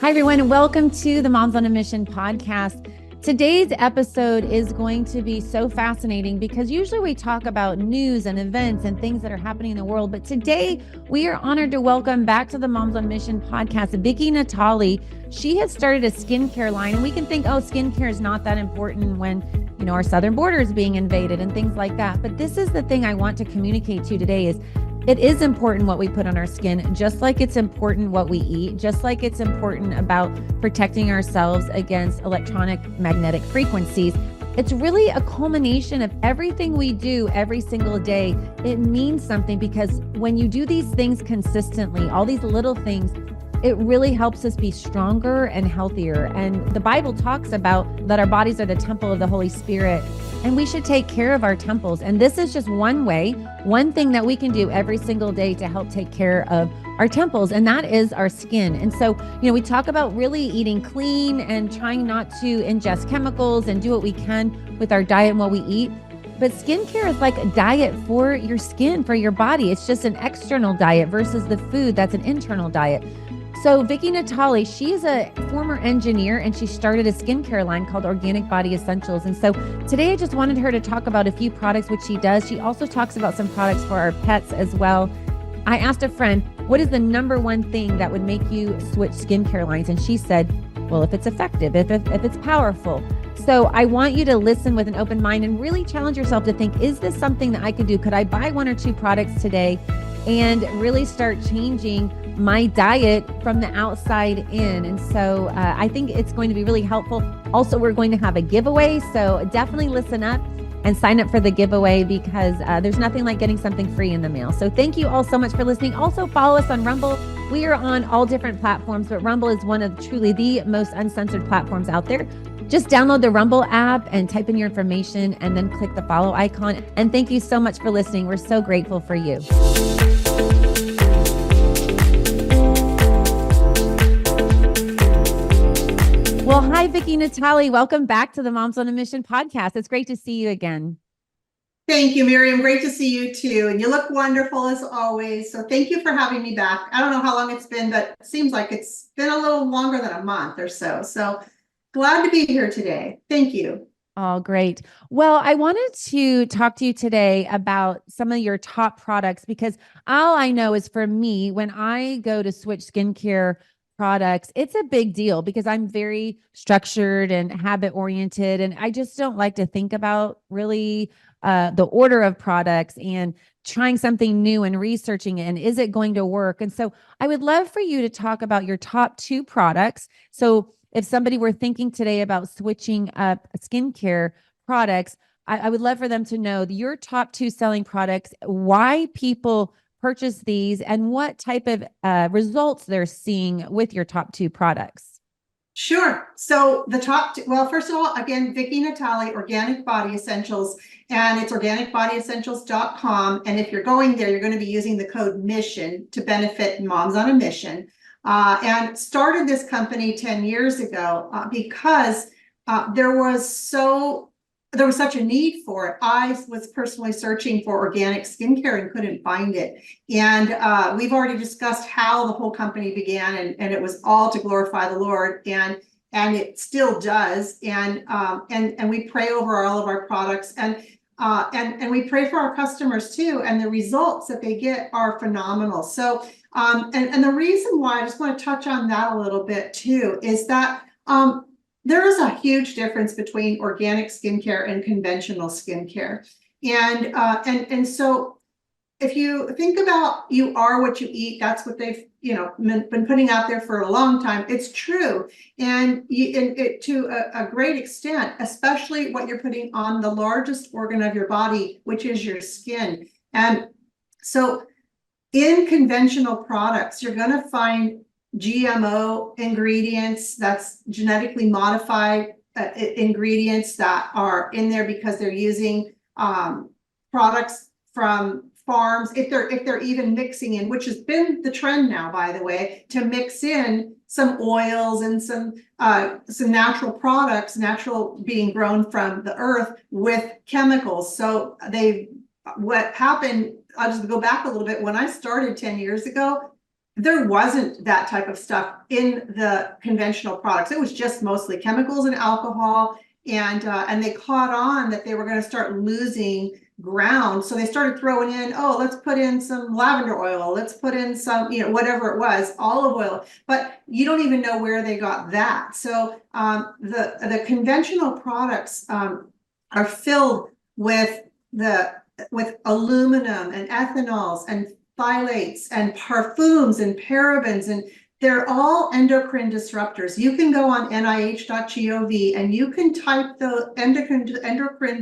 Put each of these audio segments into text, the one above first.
Hi, everyone, and welcome to the Moms on a Mission podcast. Today's episode is going to be so fascinating because usually we talk about news and events and things that are happening in the world. But today we are honored to welcome back to the Moms on a Mission podcast, Vickie Natale. She has started a skincare line, and we can think, oh, skincare is not that important when, our southern border is being invaded and things like that. But this is the thing I want to communicate to you today is it is important what we put on our skin, just like it's important what we eat, just like it's important about protecting ourselves against electronic magnetic frequencies. It's really a culmination of everything we do every single day. It means something because when you do these things consistently, all these little things, it really helps us be stronger and healthier. And the Bible talks about that our bodies are the temple of the Holy Spirit, and we should take care of our temples. And this is just one way, one thing that we can do every single day to help take care of our temples, and that is our skin. And so, we talk about really eating clean and trying not to ingest chemicals and do what we can with our diet and what we eat. But skincare is like a diet for your skin, for your body. It's just an external diet versus the food that's an internal diet. So Vickie Natale, she is a former engineer, and she started a skincare line called Organic Body Essentials. And so today I just wanted her to talk about a few products, which she does. She also talks about some products for our pets as well. I asked a friend, what is the number one thing that would make you switch skincare lines? And she said, well, if it's effective, if it's powerful. So I want you to listen with an open mind and really challenge yourself to think, is this something that I could do? Could I buy one or two products today and really start changing my diet from the outside in? And so I think it's going to be really helpful. Also, we're going to have a giveaway. So definitely listen up and sign up for the giveaway because there's nothing like getting something free in the mail. So thank you all so much for listening. Also follow us on Rumble. We are on all different platforms, but Rumble is one of truly the most uncensored platforms out there. Just download the Rumble app and type in your information and then click the follow icon. And thank you so much for listening. We're so grateful for you. Well, hi, Vickie Natale. Welcome back to the Moms on a Mission podcast. It's great to see you again. Thank you, Miriam. Great to see you too. And you look wonderful as always. So thank you for having me back. I don't know how long it's been, but it seems like it's been a little longer than a month or so. So glad to be here today. Thank you. Oh, great. Well, I wanted to talk to you today about some of your top products because all I know is for me, when I go to switch skincare products, it's a big deal because I'm very structured and habit oriented. And I just don't like to think about really the order of products and trying something new and researching it. And is it going to work? And so I would love for you to talk about your top two products. So if somebody were thinking today about switching up skincare products, I would love for them to know your top two selling products, why people purchase these, and what type of results they're seeing with your top two products. Sure. So the top two, well, first of all, again, Vickie Natale, Organic Body Essentials, and it's organicbodyessentials.com. And if you're going there, you're going to be using the code MISSION to benefit Moms on a Mission. And started this company 10 years ago because there was such a need for it. I was personally searching for organic skincare and couldn't find it. And we've already discussed how the whole company began, and it was all to glorify the Lord, and it still does. And we pray over all of our products, and we pray for our customers too. And the results that they get are phenomenal. So and the reason why I just want to touch on that a little bit too is that there is a huge difference between organic skincare and conventional skincare. And so if you think about you are what you eat, that's what they've been putting out there for a long time. It's true. And to a great extent, especially what you're putting on the largest organ of your body, which is your skin. And so in conventional products, you're going to find GMO ingredients, that's genetically modified ingredients that are in there because they're using products from farms, if they're even mixing in, which has been the trend now, by the way, to mix in some oils and some natural products, natural being grown from the earth, with chemicals. So what happened, I'll just go back a little bit. When I started 10 years ago, there wasn't that type of stuff in the conventional products. It was just mostly chemicals and alcohol, and they caught on that they were going to start losing ground. So they started throwing in, oh, let's put in some lavender oil, let's put in some, whatever it was, olive oil, but you don't even know where they got that. So the conventional products are filled with aluminum and ethanols and phthalates and perfumes and parabens, and they're all endocrine disruptors. You can go on nih.gov and you can type the endocrine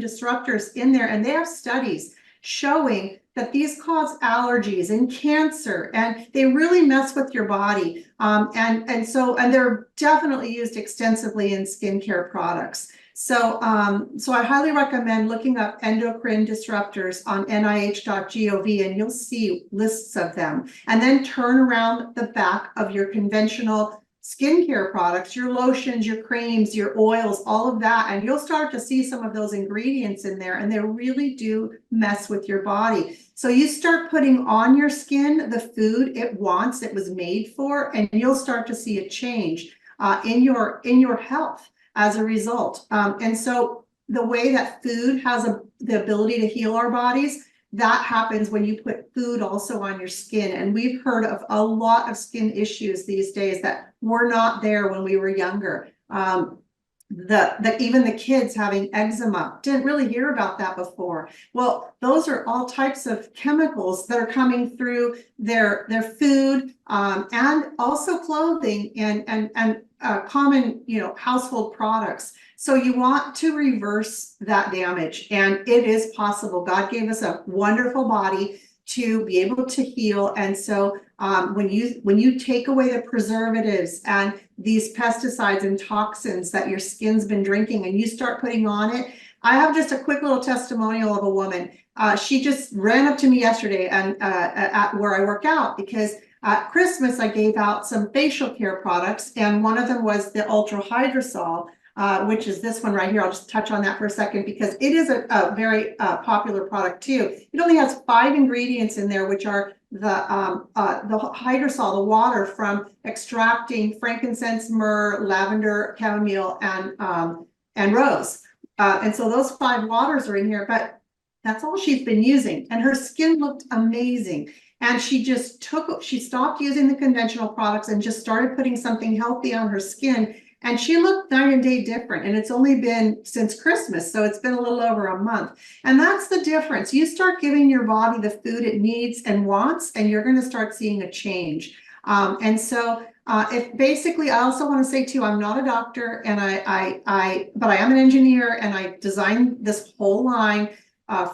disruptors in there, and they have studies showing that these cause allergies and cancer, and they really mess with your body. And they're definitely used extensively in skincare products. So I highly recommend looking up endocrine disruptors on nih.gov, and you'll see lists of them. And then turn around the back of your conventional skincare products, your lotions, your creams, your oils, all of that, and you'll start to see some of those ingredients in there, and they really do mess with your body. So you start putting on your skin the food it wants, it was made for, and you'll start to see a change in your health as a result. And so the way that food has the ability to heal our bodies, that happens when you put food also on your skin. And we've heard of a lot of skin issues these days that were not there when we were younger. Even the kids having eczema, didn't really hear about that before. Well, those are all types of chemicals that are coming through their food, and also clothing and common, household products. So you want to reverse that damage, and it is possible. God gave us a wonderful body to be able to heal. And so when you take away the preservatives and these pesticides and toxins that your skin's been drinking, and you start putting on it. I have just a quick little testimonial of a woman. She just ran up to me yesterday and at where I work out, because at Christmas I gave out some facial care products, and one of them was the Ultra Hydrosol, which is this one right here. I'll just touch on that for a second, because it is a very popular product too. It only has 5 ingredients in there, which are the hydrosol, the water from extracting frankincense, myrrh, lavender, chamomile, and rose. And so those 5 waters are in here, but that's all she's been using, and her skin looked amazing. And she stopped using the conventional products and just started putting something healthy on her skin. And she looked night and day different. And it's only been since Christmas, so it's been a little over a month. And that's the difference. You start giving your body the food it needs and wants, and you're going to start seeing a change. If basically, I also want to say too, I'm not a doctor, and but I am an engineer, and I designed this whole line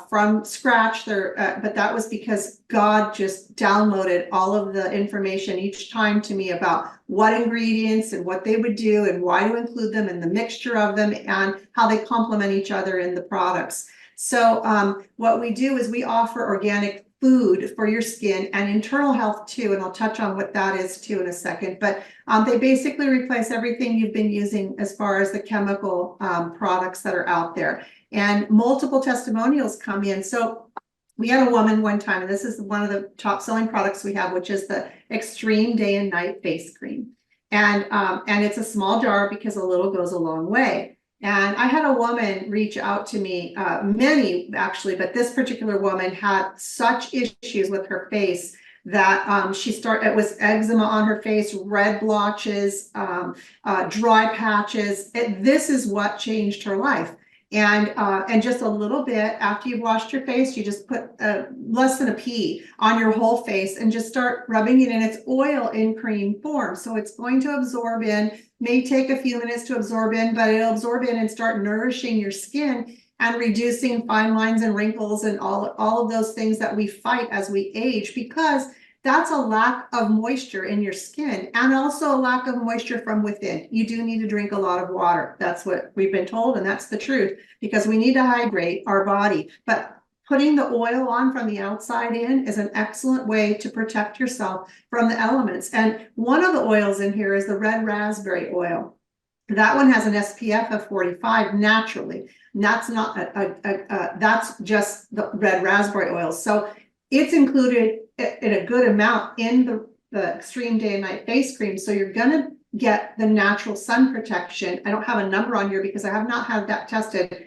from scratch there, but that was because God just downloaded all of the information each time to me about what ingredients and what they would do and why to include them and the mixture of them and how they complement each other in the products. So what we do is we offer organic food for your skin and internal health too, and I'll touch on what that is too in a second. But they basically replace everything you've been using as far as the chemical products that are out there. And multiple testimonials come in. So we had a woman one time, and this is one of the top selling products we have, which is the Extreme Day and Night Face Cream. And it's a small jar because a little goes a long way. And I had a woman reach out to me, many actually, but this particular woman had such issues with her face that it was eczema on her face, red blotches, dry patches. This is what changed her life. And just a little bit after you've washed your face, you just put less than a pea on your whole face and just start rubbing it in. It's oil in cream form, so it's going to absorb in. May take a few minutes to absorb in, but it'll absorb in and start nourishing your skin and reducing fine lines and wrinkles and all of those things that we fight as we age, because that's a lack of moisture in your skin, and also a lack of moisture from within. You do need to drink a lot of water. That's what we've been told, and that's the truth, because we need to hydrate our body. But putting the oil on from the outside in is an excellent way to protect yourself from the elements. And one of the oils in here is the red raspberry oil. That one has an SPF of 45 naturally. And that's not that's just the red raspberry oil. So it's included in a good amount in the Extreme Day and Night Face Cream. So you're gonna get the natural sun protection. I don't have a number on here because I have not had that tested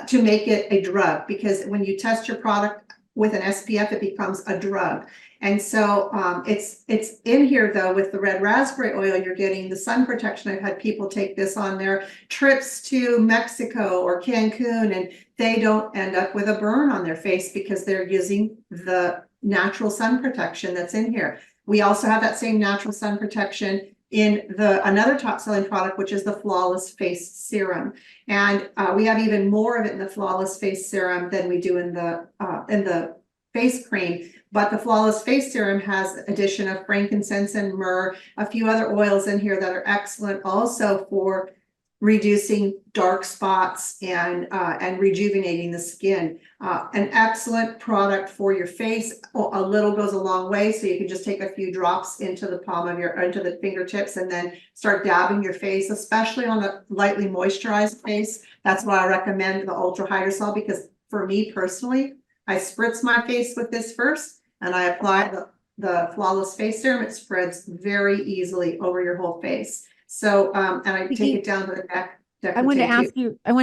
to make it a drug, because when you test your product with an SPF, it becomes a drug. And so it's in here though with the red raspberry oil, you're getting the sun protection. I've had people take this on their trips to Mexico or Cancun, and they don't end up with a burn on their face because they're using the natural sun protection that's in here. We also have that same natural sun protection in another top selling product, which is the Flawless Face Serum. And we have even more of it in the Flawless Face Serum than we do in the face cream. But the Flawless Face Serum has addition of frankincense and myrrh, a few other oils in here that are excellent also for reducing dark spots and rejuvenating the skin. An excellent product for your face. A little goes a long way, so you can just take a few drops into the palm of into the fingertips and then start dabbing your face, especially on a lightly moisturized face. That's why I recommend the Ultra Hydrosol, because for me personally, I spritz my face with this first and I apply the Flawless Face Serum. It spreads very easily over your whole face. So, and I take it down to the neck. I wanted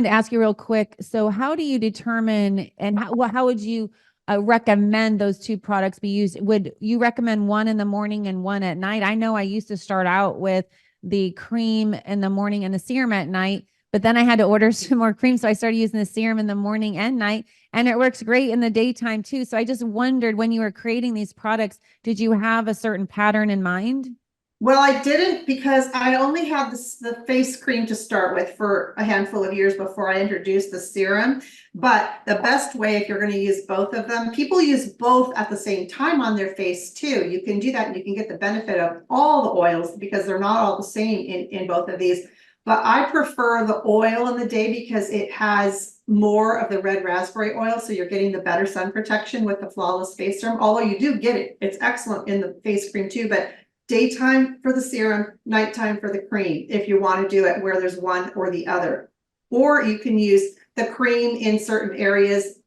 to ask you real quick. So how do you determine, and how would you recommend those two products be used? Would you recommend one in the morning and one at night? I know I used to start out with the cream in the morning and the serum at night, but then I had to order some more cream. So I started using the serum in the morning and night, and it works great in the daytime too. So I just wondered, when you were creating these products, did you have a certain pattern in mind? Well, I didn't, because I only had the face cream to start with for a handful of years before I introduced the serum. But the best way, if you're going to use both of them, people use both at the same time on their face too. You can do that and you can get the benefit of all the oils because they're not all the same in both of these. But I prefer the oil in the day because it has more of the red raspberry oil. So you're getting the better sun protection with the Flawless Face Serum, although you do get it. It's excellent in the face cream too, but daytime for the serum, nighttime for the cream, if you want to do it where there's one or the other. Or you can use the cream in certain areas,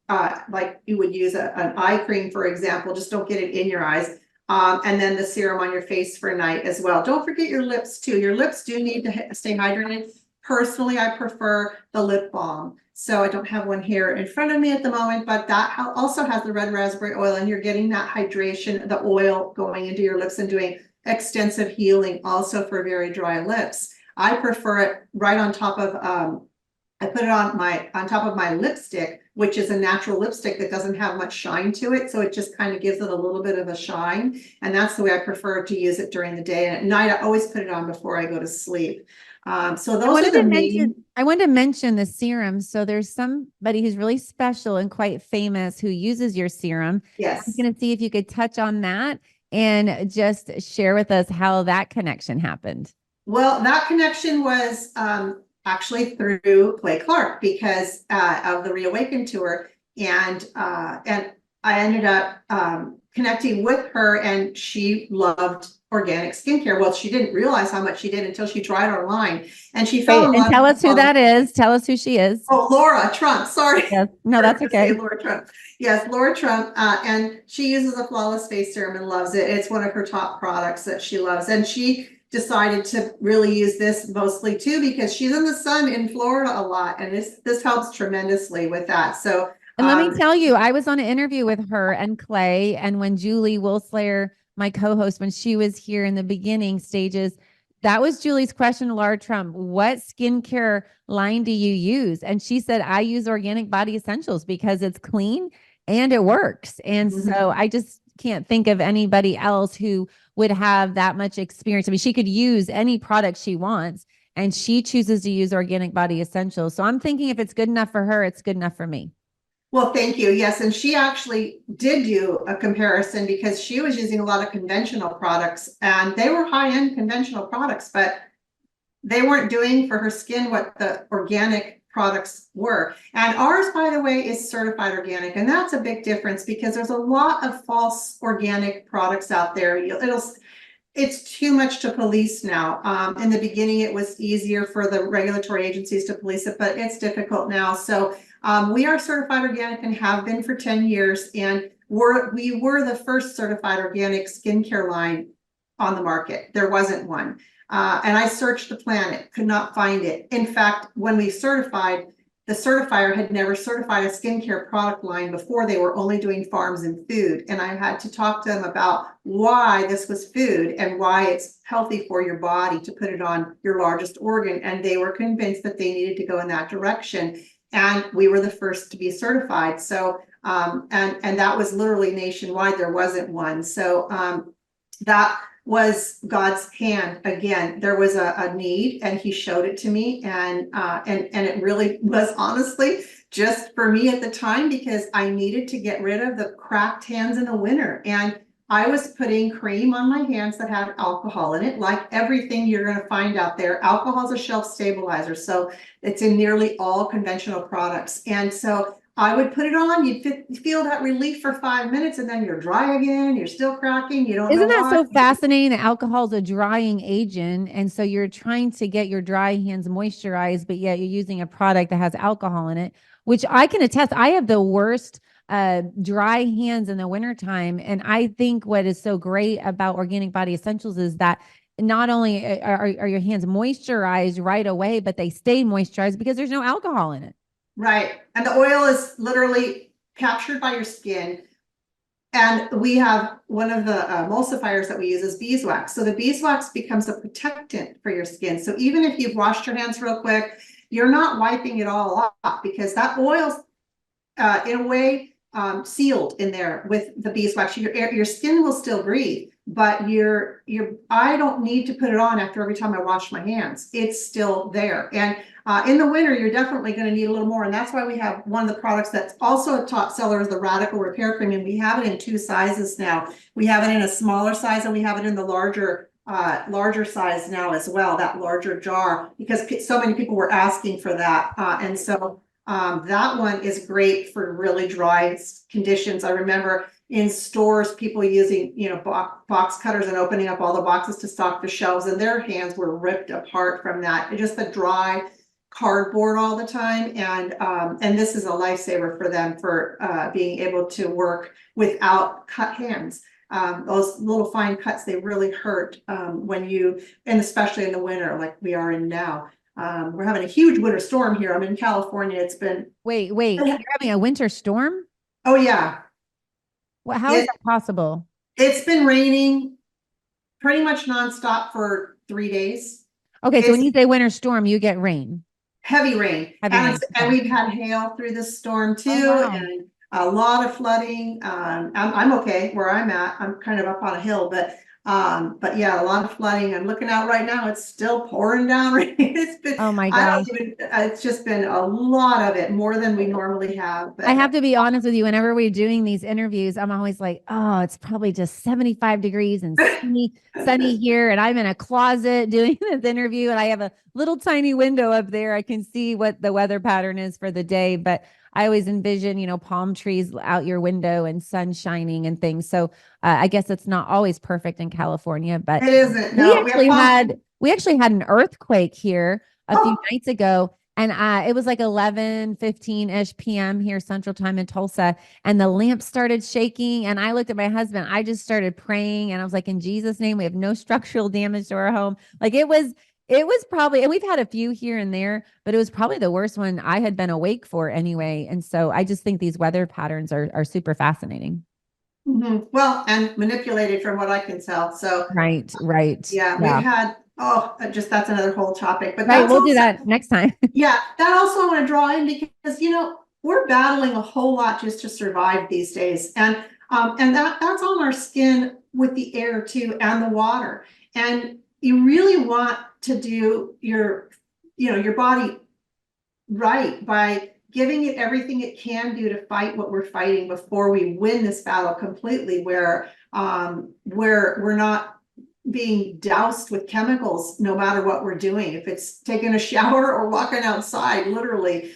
like you would use an eye cream, for example. Just don't get it in your eyes. And then the serum on your face for night as well. Don't forget your lips too. Your lips do need to stay hydrated. Personally, I prefer the lip balm. So I don't have one here in front of me at the moment, but that also has the red raspberry oil, and you're getting that hydration, the oil going into your lips and doing extensive healing also for very dry lips. I prefer it right on top of I put it on top of my lipstick, which is a natural lipstick that doesn't have much shine to it, so it just kind of gives it a little bit of a shine, and that's the way I prefer to use it during the day. And at night I always put it on before I go to sleep. So those are the main. I wanted to mention the serum. So there's somebody who's really special and quite famous who uses your serum. Yes. I'm going to see if you could touch on that and just share with us how that connection happened. Well, that connection was actually through Clay Clark, because of the Reawaken tour, and I ended up connecting with her, and she loved organic skincare. Well, she didn't realize how much she did until she tried our line, and she fell in love. And tell us who that is. Tell us who she is. Oh, Laura Trump. Sorry. Yes. No, that's okay. Laura Trump. Yes, Laura Trump. And she uses a Flawless Face Serum and loves it. It's one of her top products that she loves. And she decided to really use this mostly too, because she's in the sun in Florida a lot. And this helps tremendously with that. So, and let me tell you, I was on an interview with her and Clay, and when Julie Wilslayer, my co-host, when she was here in the beginning stages, that was Julie's question to Laura Trump. What skincare line do you use? And she said, I use Organic Body Essentials because it's clean and it works. And so I just can't think of anybody else who would have that much experience. I mean, she could use any product she wants, and she chooses to use Organic Body Essentials. So I'm thinking if it's good enough for her, it's good enough for me. Well, thank you. Yes. And she actually did do a comparison, because she was using a lot of conventional products, and they were high-end conventional products, but they weren't doing for her skin what the organic products were. And ours, by the way, is certified organic. And that's a big difference, because there's a lot of false organic products out there. It's too much to police now. In the beginning, it was easier for the regulatory agencies to police it, but it's difficult now. So we are certified organic and have been for 10 years. And we were the first certified organic skincare line on the market. There wasn't one. And I searched the planet, could not find it. In fact, when we certified, the certifier had never certified a skincare product line before. They were only doing farms and food. And I had to talk to them about why this was food and why it's healthy for your body to put it on your largest organ. And they were convinced that they needed to go in that direction. And we were the first to be certified. So, and that was literally nationwide. There wasn't one. So that was God's hand. Again, there was a need and he showed it to me. And it really was honestly just for me at the time, because I needed to get rid of the cracked hands in the winter. And I was putting cream on my hands that had alcohol in it. Like everything you're going to find out there, alcohol is a shelf stabilizer. So it's in nearly all conventional products. And so I would put it on, you'd feel that relief for 5 minutes, and then you're dry again, you're still cracking, you don't know Isn't that why. so fascinating that alcohol is a drying agent? And so you're trying to get your dry hands moisturized, but yet you're using a product that has alcohol in it, which I can attest. I have the worst dry hands in the wintertime. And I think what is so great about Organic Body Essentials is that not only are your hands moisturized right away, but they stay moisturized because there's no alcohol in it. Right. And the oil is literally captured by your skin. And we have one of the emulsifiers that we use is beeswax. So the beeswax becomes a protectant for your skin. So even if you've washed your hands real quick, you're not wiping it all off, because that oil's in a way sealed in there with the beeswax. Your skin will still breathe, but I don't need to put it on after every time I wash my hands. It's still there. And in the winter, you're definitely going to need a little more. And that's why we have one of the products that's also a top seller is the Radical Repair Cream. And we have it in 2 sizes now. We have it in a smaller size and we have it in the larger size now as well, that larger jar, because so many people were asking for that. And so that one is great for really dry conditions. I remember in stores, people using, box cutters and opening up all the boxes to stock the shelves, and their hands were ripped apart from that. Just the dry cardboard all the time. And this is a lifesaver for them for being able to work without cut hands. Those little fine cuts, they really hurt and especially in the winter, like we are in now. We're having a huge winter storm here. I'm in California. It's been Wait, you're having a winter storm? Oh yeah. Well, how is that possible? It's been raining pretty much nonstop for 3 days. Okay, so when you say winter storm, you get rain. Heavy rain. And we've had hail through this storm too. Oh, wow. And a lot of flooding. I'm okay where I'm at. I'm kind of up on a hill, but yeah, a lot of flooding. I'm looking out right now. It's still pouring down rain. It's been, oh my gosh. It's just been a lot of it, more than we normally have. But I have to be honest with you. Whenever we're doing these interviews, I'm always like, oh, it's probably just 75 degrees and sunny here. And I'm in a closet doing this interview. And I have a little tiny window up there. I can see what the weather pattern is for the day. But I always envision, palm trees out your window and sun shining and things. So I guess it's not always perfect in California, but it isn't. No, we actually had an earthquake here a few nights ago. And it was like 11:15-ish p.m. here Central Time in Tulsa. And the lamp started shaking. And I looked at my husband. I just started praying. And I was like, in Jesus' name, we have no structural damage to our home. Like it was probably, and we've had a few here and there, but it was probably the worst one I had been awake for anyway. And so I just think these weather patterns are super fascinating. Mm-hmm. Well, and manipulated from what I can tell. So right. Yeah, we've had that's another whole topic. But right, we'll do that next time. Yeah, that also I want to draw in because we're battling a whole lot just to survive these days, and that's on our skin with the air too and the water. And you really want to do your body right by giving it everything it can do to fight what we're fighting before we win this battle completely, where we're not being doused with chemicals no matter what we're doing, if it's taking a shower or walking outside, literally.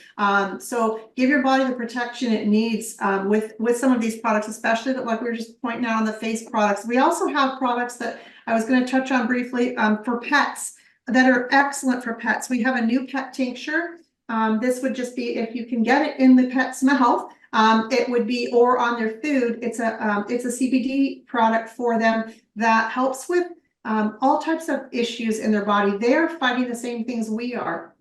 So give your body the protection it needs with some of these products, especially like we were just pointing out on the face products. We also have products that I was going to touch on briefly for pets that are excellent for pets. We have a new pet tincture. This would just be if you can get it in the pet's mouth. It would be or on their food. It's a CBD product for them that helps with all types of issues in their body. They're fighting the same things we are.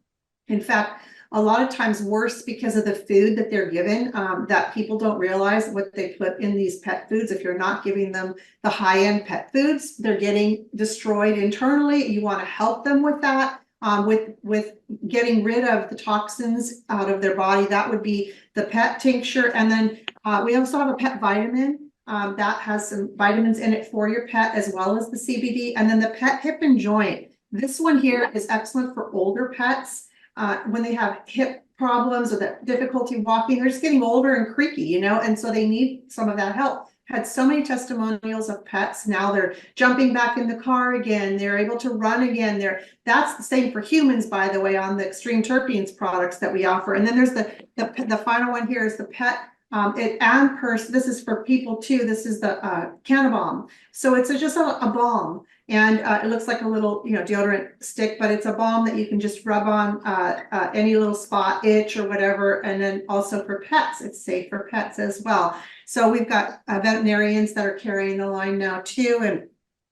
In fact, a lot of times worse because of the food that they're given, that people don't realize what they put in these pet foods. If you're not giving them the high-end pet foods, they're getting destroyed internally. You want to help them with that, with getting rid of the toxins out of their body. That would be the pet tincture. And then we also have a pet vitamin that has some vitamins in it for your pet, as well as the CBD. And then the pet hip and joint. This one here is excellent for older pets. When they have hip problems or that difficulty walking, they're just getting older and creaky, you know, and so they need some of that help. Had so many testimonials of pets. Now they're jumping back in the car again. They're able to run again. That's the same for humans, by the way, on the extreme terpenes products that we offer. And then there's the final one here is the pet this is for people too. This is the Cannabom. So it's just a balm, and it looks like a little, you know, deodorant stick, but it's a balm that you can just rub on any little spot, itch or whatever. And then also for pets, it's safe for pets as well. So we've got veterinarians that are carrying the line now too, and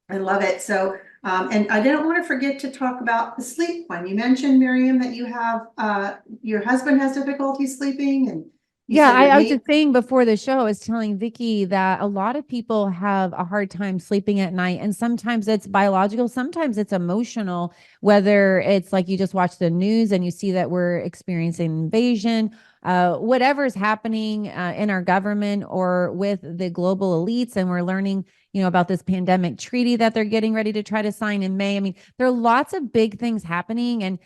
I love it. So and I didn't want to forget to talk about the sleep one. You mentioned, Miriam, that you have your husband has difficulty sleeping, and Yeah, I was just saying before the show, I was telling Vickie that a lot of people have a hard time sleeping at night, and sometimes it's biological, sometimes it's emotional, whether it's like you just watch the news and you see that we're experiencing invasion, whatever's happening in our government or with the global elites, and we're learning, you know, about this pandemic treaty that they're getting ready to try to sign in May. I mean, there are lots of big things happening, and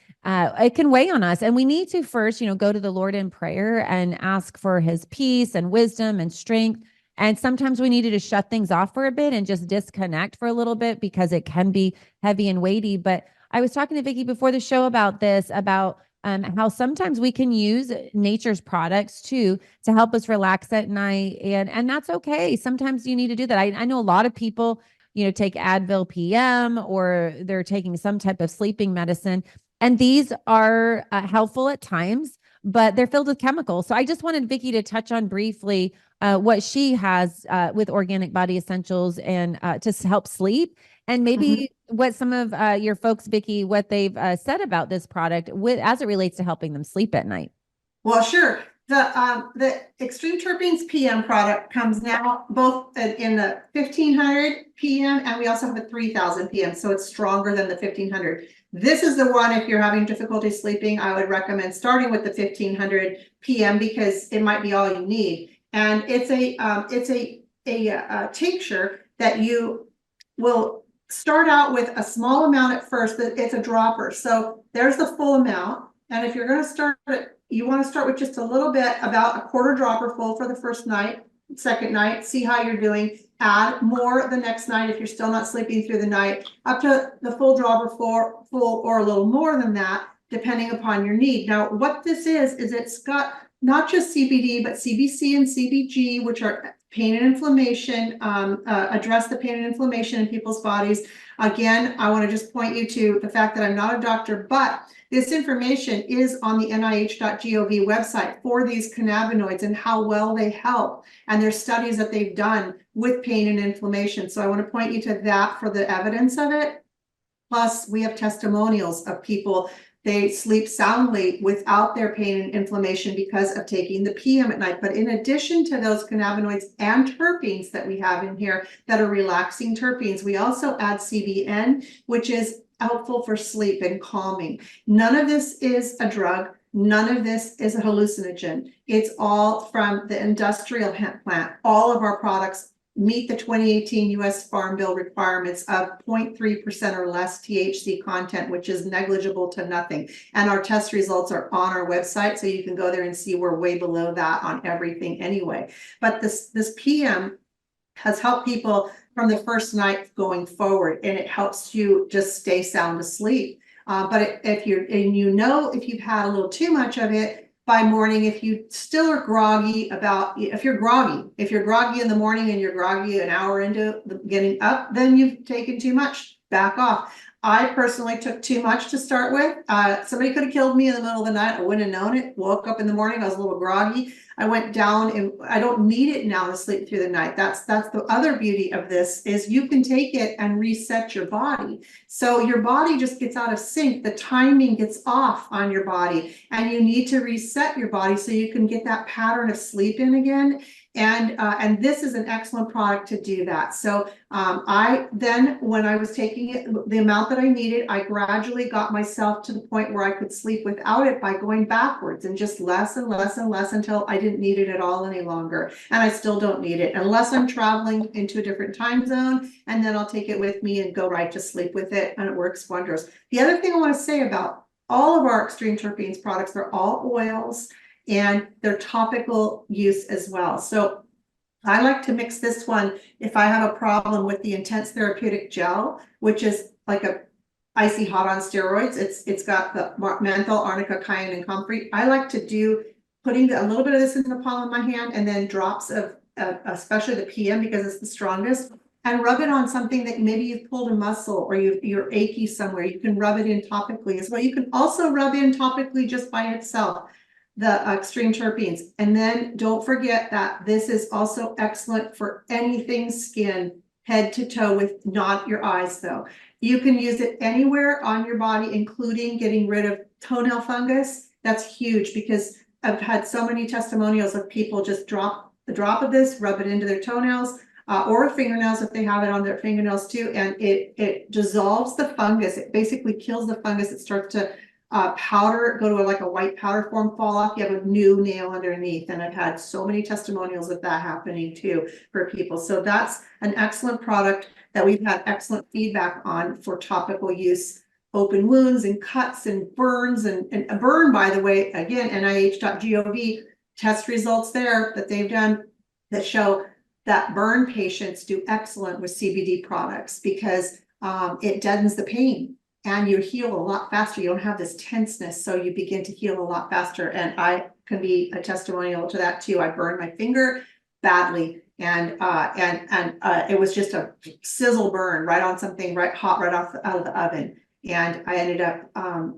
it can weigh on us. And we need to first, you know, go to the Lord in prayer and ask for his peace and wisdom and strength. And sometimes we needed to shut things off for a bit and just disconnect for a little bit because it can be heavy and weighty. But I was talking to Vickie before the show about this, about how sometimes we can use nature's products too to help us relax at night, and that's okay. Sometimes you need to do that. I know a lot of people, you know, take Advil PM, or they're taking some type of sleeping medicine, and these are helpful at times, but they're filled with chemicals. So I just wanted Vickie to touch on briefly what she has with Organic Body Essentials and to help sleep, and maybe what some of your folks, Vickie, what they've said about this product as it relates to helping them sleep at night. Well, sure. The Extreme Terpenes PM product comes now both in the 1500 PM, and we also have a 3000 PM. So it's stronger than the 1500. This is the one, if you're having difficulty sleeping, I would recommend starting with the 1500 PM because it might be all you need. And it's a tincture that you will start out with a small amount at first. It's a dropper. So there's the full amount. And if you're going to start it, you want to start with just a little bit, about a quarter dropper full for the first night, second night, see how you're doing. Add more the next night if you're still not sleeping through the night, up to the full dropper full or a little more than that, depending upon your need. Now, what this is it's got not just CBD, but CBC and CBG, which are pain and inflammation, address the pain and inflammation in people's bodies. Again, I want to just point you to the fact that I'm not a doctor, but this information is on the nih.gov website for these cannabinoids and how well they help. And there's studies that they've done with pain and inflammation. So I want to point you to that for the evidence of it. Plus, we have testimonials of people, they sleep soundly without their pain and inflammation because of taking the PM at night. But in addition to those cannabinoids and terpenes that we have in here that are relaxing terpenes, we also add CBN, which is helpful for sleep and calming. None of this is a drug. None of this is a hallucinogen. It's all from the industrial hemp plant. All of our products meet the 2018 US Farm Bill requirements of 0.3% or less THC content, which is negligible to nothing. And our test results are on our website, so you can go there and see we're way below that on everything anyway. But this PM has helped people from the first night going forward, and it helps you just stay sound asleep. But if you've had a little too much of it by morning, if you still are groggy if you're groggy in the morning and you're groggy an hour into getting up, then you've taken too much. Back off. I personally took too much to start with. Somebody could have killed me in the middle of the night. I wouldn't have known it. Woke up in the morning, I was a little groggy. I went down and I don't need it now to sleep through the night. That's the other beauty of this is you can take it and reset your body. So your body just gets out of sync. The timing gets off on your body and you need to reset your body so you can get that pattern of sleep in again. And this is an excellent product to do that. So I then, when I was taking it, the amount that I needed, I gradually got myself to the point where I could sleep without it by going backwards and just less and less and less until I didn't need it at all any longer. And I still don't need it unless I'm traveling into a different time zone, and then I'll take it with me and go right to sleep with it, and it works wonders. The other thing I want to say about all of our extreme terpenes products, they're all oils and they're topical use as well. So I like to mix this one if I have a problem with the intense therapeutic gel, which is like a icy hot on steroids. It's got the menthol, arnica, cayenne, and comfrey. I like to do putting a little bit of this in the palm of my hand and then drops of especially the PM because it's the strongest, and rub it on something that maybe you've pulled a muscle or you're achy somewhere. You can rub it in topically as well. You can also rub in topically just by itself the extreme terpenes. And then don't forget that this is also excellent for anything skin, head to toe, with not your eyes though. You can use it anywhere on your body, including getting rid of toenail fungus. That's huge because I've had so many testimonials of people just drop the drop of this, rub it into their toenails or fingernails if they have it on their fingernails too. And it dissolves the fungus. It basically kills the fungus. It starts to powder, go to like a white powder form, fall off, you have a new nail underneath. And I've had so many testimonials of that happening too for people. So that's an excellent product that we've had excellent feedback on for topical use, open wounds and cuts and burns. And a burn, by the way, again, NIH.gov test results there that they've done that show that burn patients do excellent with CBD products because it deadens the pain. And you heal a lot faster. You don't have this tenseness, so you begin to heal a lot faster. And I can be a testimonial to that too. I burned my finger badly, and it was just a sizzle burn right on something right hot right out of the oven. And I ended up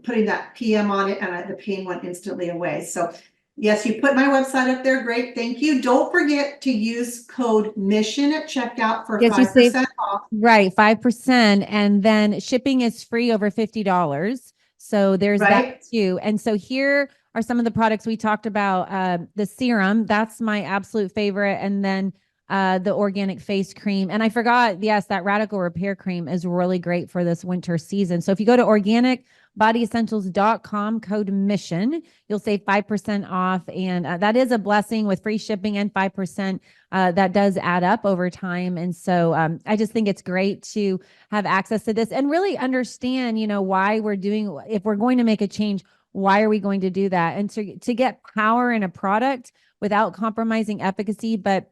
putting that PM on it, and the pain went instantly away. So yes, you put my website up there. Great. Thank you. Don't forget to use code MISSION at checkout for 5% off. Right, 5%. And then shipping is free over $50. So there's that too. And so here are some of the products we talked about. The serum, that's my absolute favorite. And then the organic face cream. And I forgot, yes, that radical repair cream is really great for this winter season. So if you go to organicbodyessentials.com, code MISSION, you'll save 5% off. And that is a blessing with free shipping and 5%. That does add up over time. And so I just think it's great to have access to this and really understand, why we're doing, if we're going to make a change, why are we going to do that? And to get power in a product without compromising efficacy, but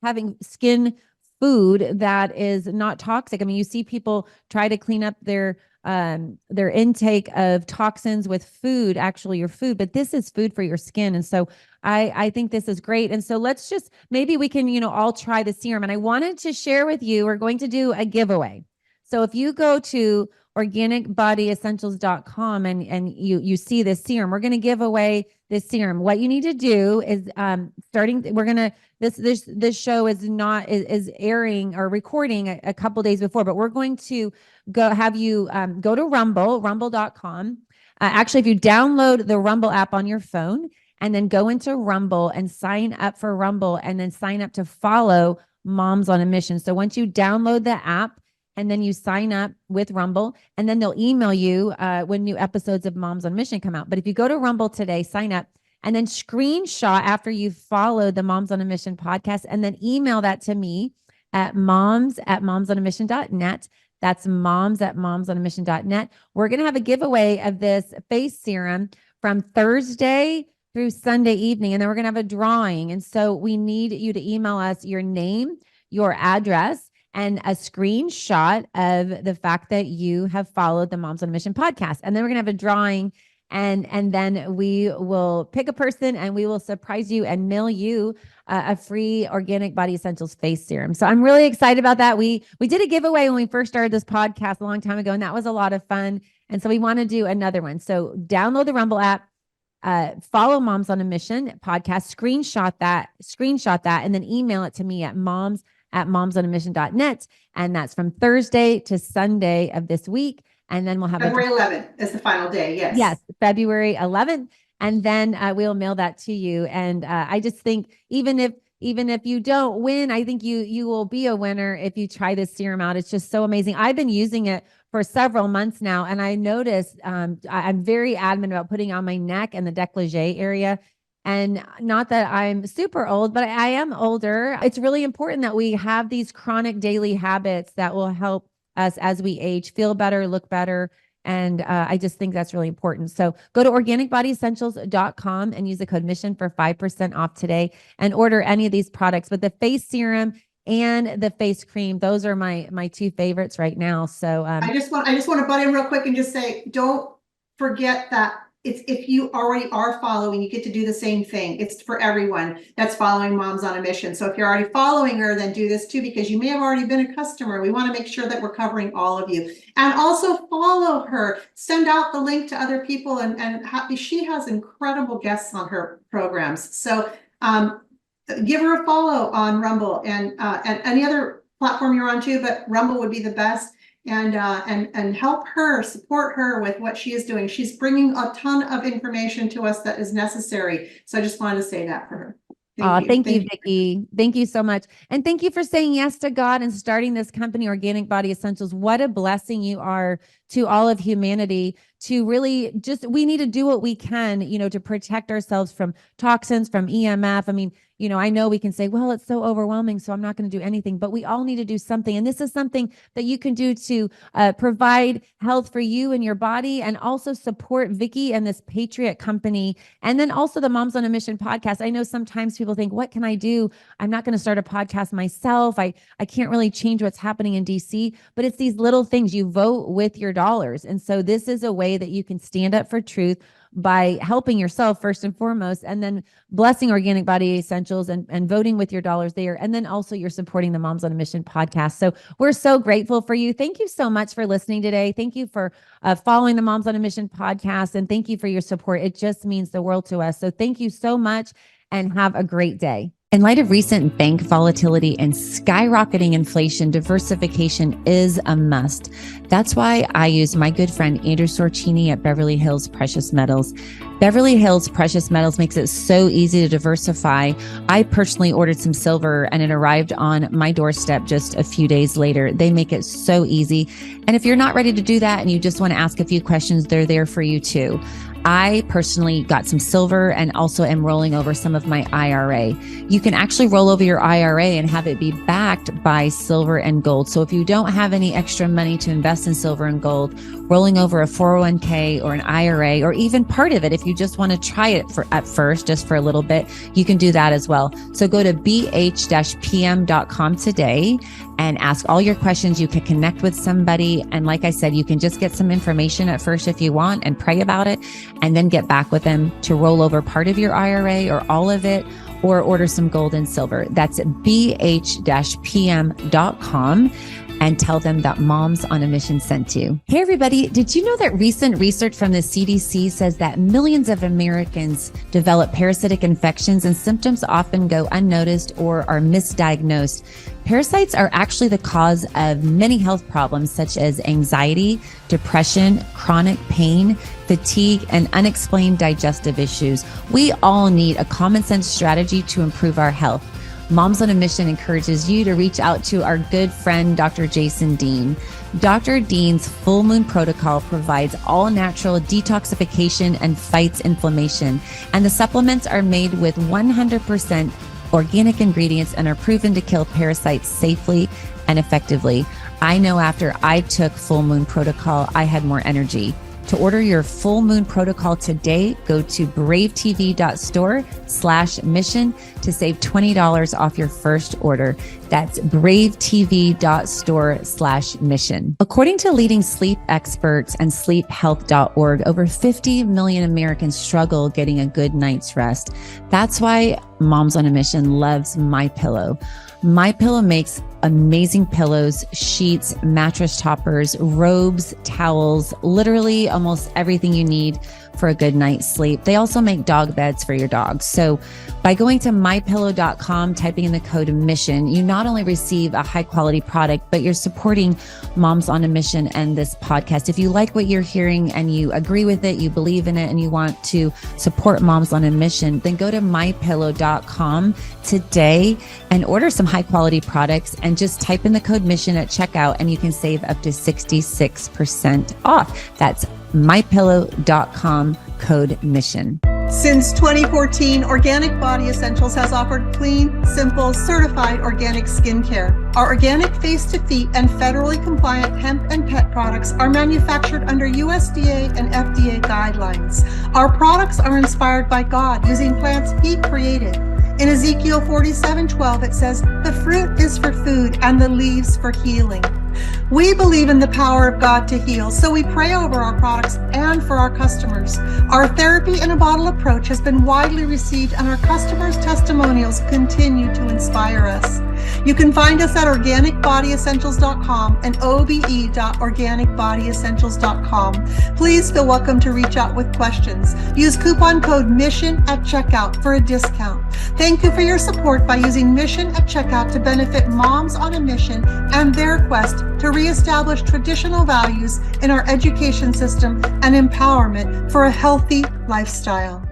having skin food that is not toxic. I mean, you see people try to clean up their intake of toxins with food, actually your food, but this is food for your skin. And so I think this is great. And so let's just, maybe we can, all try the serum. And I wanted to share with you, we're going to do a giveaway. So if you go to organicbodyessentials.com and you see this serum, we're going to give away this serum. What you need to do is this show is airing or recording a couple days before, but we're going to have you go to rumble.com. Actually, if you download the Rumble app on your phone and then go into Rumble and sign up for Rumble and then sign up to follow Moms on a Mission. So once you download the app, and then you sign up with Rumble, and then they'll email you when new episodes of Moms on Mission come out. But if you go to Rumble today, sign up, and then screenshot after you've followed the Moms on a Mission podcast, and then email that to me at moms@momsonamission.net. That's moms@momsonamission.net. We're going to have a giveaway of this face serum from Thursday through Sunday evening, and then we're going to have a drawing. And so we need you to email us your name, your address, and a screenshot of the fact that you have followed the Moms on a Mission podcast. And then we're going to have a drawing. And then we will pick a person and we will surprise you and mail you a free Organic Body Essentials face serum. So I'm really excited about that. We did a giveaway when we first started this podcast a long time ago, and that was a lot of fun. And so we want to do another one. So download the Rumble app, follow Moms on a Mission podcast, screenshot that, and then email it to me at moms@momsonamission.net. And that's from Thursday to Sunday of this week. And then we'll have February 11th is the final day. Yes. Yes, February 11th. And then we'll mail that to you. And I just think even if you don't win, I think you will be a winner if you try this serum out. It's just so amazing. I've been using it for several months now, and I noticed I'm very adamant about putting on my neck and the décolleté area. And not that I'm super old, but I am older. It's really important that we have these chronic daily habits that will help us as we age feel better, look better. And I just think that's really important. So go to organicbodyessentials.com and use the code MISSION for 5% off today and order any of these products. But the face serum and the face cream, those are my two favorites right now. So I just want to butt in real quick and just say, don't forget that if you already are following, you get to do the same thing. It's for everyone that's following Moms on a Mission. So if you're already following her, then do this too, because you may have already been a customer. We want to make sure that we're covering all of you. And also follow her, send out the link to other people, and she has incredible guests on her programs. So give her a follow on Rumble and any other platform you're on too, but Rumble would be the best. And help her, support her with what she is doing. She's bringing a ton of information to us that is necessary. So I just wanted to say that for her. Thank you, Vickie. Thank you so much. And thank you for saying yes to God and starting this company, Organic Body Essentials. What a blessing you are to all of humanity, to really we need to do what we can, to protect ourselves from toxins, from EMF. I mean, I know we can say, well, it's so overwhelming, so I'm not going to do anything, but we all need to do something. And this is something that you can do to provide health for you and your body, and also support Vickie and this Patriot company. And then also the Moms on a Mission podcast. I know sometimes people think, what can I do? I'm not going to start a podcast myself. I can't really change what's happening in DC, but it's these little things. You vote with your dollars. And so this is a way that you can stand up for truth by helping yourself first and foremost, and then blessing Organic Body Essentials and voting with your dollars there. And then also you're supporting the Moms on a Mission podcast. So we're so grateful for you. Thank you so much for listening today. Thank you for following the Moms on a Mission podcast. And thank you for your support. It just means the world to us. So thank you so much and have a great day. In light of recent bank volatility and skyrocketing inflation, diversification is a must. That's why I use my good friend Andrew Sorcini at Beverly Hills Precious Metals. Beverly Hills Precious Metals makes it so easy to diversify. I personally ordered some silver and it arrived on my doorstep just a few days later. They make it so easy. And if you're not ready to do that and you just want to ask a few questions, they're there for you too. I personally got some silver and also am rolling over some of my IRA. You can actually roll over your IRA and have it be backed by silver and gold. So if you don't have any extra money to invest in silver and gold, rolling over a 401k or an IRA, or even part of it, if you just want to try it at first, just for a little bit, you can do that as well. So go to bh-pm.com today and ask all your questions. You can connect with somebody. And like I said, you can just get some information at first if you want and pray about it, and then get back with them to roll over part of your IRA or all of it, or order some gold and silver. That's bh-pm.com. and tell them that Moms on a Mission sent you. Hey, everybody. Did you know that recent research from the CDC says that millions of Americans develop parasitic infections and symptoms often go unnoticed or are misdiagnosed? Parasites are actually the cause of many health problems such as anxiety, depression, chronic pain, fatigue, and unexplained digestive issues. We all need a common sense strategy to improve our health. Moms on a Mission encourages you to reach out to our good friend, Dr. Jason Dean. Dr. Dean's Full Moon Protocol provides all natural detoxification and fights inflammation. And the supplements are made with 100% organic ingredients and are proven to kill parasites safely and effectively. I know after I took Full Moon Protocol, I had more energy. To order your Full Moon Protocol today, go to bravetv.store/mission to save $20 off your first order. That's bravetv.store/mission. According to leading sleep experts and sleephealth.org, over 50 million Americans struggle getting a good night's rest. That's why Moms on a Mission loves MyPillow. MyPillow makes amazing pillows, sheets, mattress toppers, robes, towels, literally almost everything you need for a good night's sleep. They also make dog beds for your dogs. So by going to mypillow.com, typing in the code MISSION, you not only receive a high quality product, but you're supporting Moms on a Mission and this podcast. If you like what you're hearing and you agree with it, you believe in it, and you want to support Moms on a Mission, then go to mypillow.com today and order some high quality products and just type in the code MISSION at checkout and you can save up to 66% off. That's mypillow.com, code MISSION. Since 2014, Organic Body Essentials has offered clean, simple, certified organic skincare. Our organic face-to-feet and federally compliant hemp and pet products are manufactured under USDA and FDA guidelines. Our products are inspired by God using plants He created. In Ezekiel 47:12, it says, "The fruit is for food and the leaves for healing." We believe in the power of God to heal, so we pray over our products and for our customers. Our therapy in a bottle approach has been widely received, and our customers' testimonials continue to inspire us. You can find us at organicbodyessentials.com and obe.organicbodyessentials.com. Please feel welcome to reach out with questions. Use coupon code MISSION at checkout for a discount. Thank you for your support by using MISSION at checkout to benefit Moms on a Mission and their quest to reestablish traditional values in our education system and empowerment for a healthy lifestyle.